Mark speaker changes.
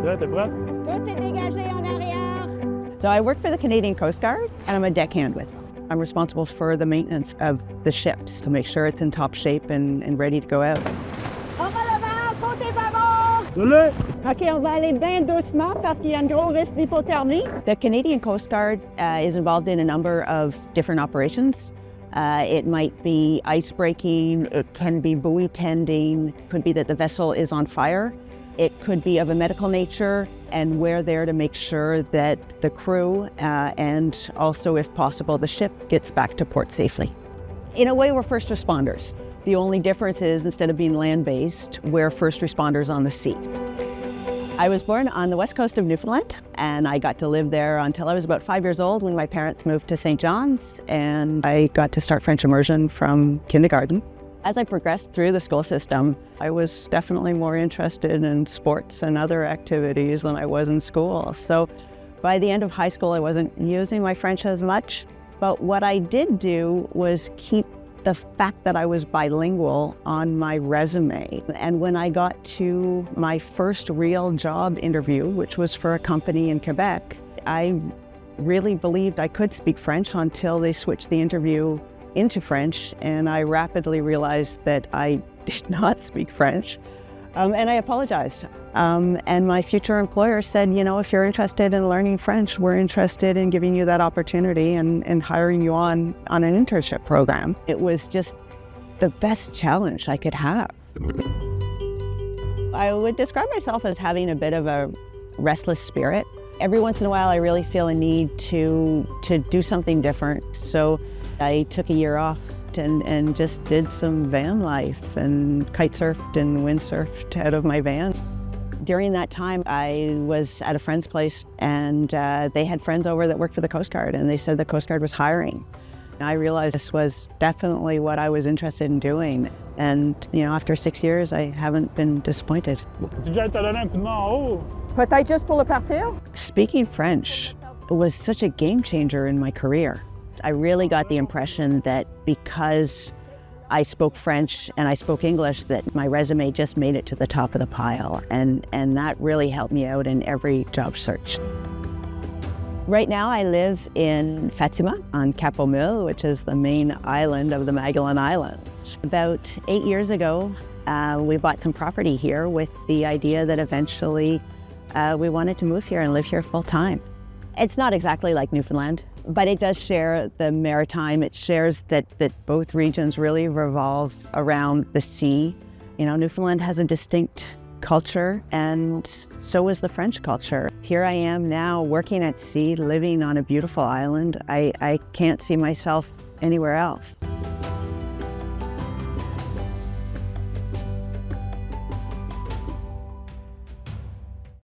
Speaker 1: Là, t'es prête?
Speaker 2: Tout est dégagé en arrière. So I work for the Canadian Coast Guard, and I'm a deckhand with them. I'm responsible for the maintenance of the ships to make sure it's in top shape and ready to go out. On va l'avant, côté bâbord! OK, on va aller bien doucement parce qu'il y a un gros risque d'hypothermie. The Canadian Coast Guard is involved in a number of different operations. It might be ice breaking, it can be buoy tending, could be that the vessel is on fire. It could be of a medical nature, and we're there to make sure that the crew and also, if possible, the ship gets back to port safely. In a way, we're first responders. The only difference is instead of being land-based, we're first responders on the sea. I was born on the west coast of Newfoundland, and I got to live there until I was about 5 years old when my parents moved to St. John's, and I got to start French immersion from kindergarten. As I progressed through the school system, I was definitely more interested in sports and other activities than I was in school. So by the end of high school, I wasn't using my French as much, but what I did do was keep the fact that I was bilingual on my resume. And when I got to my first real job interview, which was for a company in Quebec, I really believed I could speak French until they switched the interview into French, and I rapidly realized that I did not speak French, and I apologized. And my future employer said, you know, if you're interested in learning French, we're interested in giving you that opportunity and hiring you on an internship program. It was just the best challenge I could have. I would describe myself as having a bit of a restless spirit. Every once in a while, I really feel a need to do something different. So I took a year off and just did some van life and kite surfed and windsurfed out of my van. During that time, I was at a friend's place, and they had friends over that worked for the Coast Guard, and they said the Coast Guard was hiring. And I realized this was definitely what I was interested in doing. And you know, after 6 years, I haven't been disappointed.
Speaker 1: Tu viens de te donner un coup de main en haut?
Speaker 2: Peut-être juste pour le partir? Speaking French was such a game changer in my career. I really got the impression that because I spoke French and I spoke English, that my resume just made it to the top of the pile, and that really helped me out in every job search. Right now I live in Fatima on Cap aux Mules, which is the main island of the Magdalen Islands. About 8 years ago, we bought some property here with the idea that eventually we wanted to move here and live here full time. It's not exactly like Newfoundland, but it does share the maritime. It shares that both regions really revolve around the sea. You know, Newfoundland has a distinct culture, and so is the French culture. Here I am now working at sea, living on a beautiful island. I can't see myself anywhere else.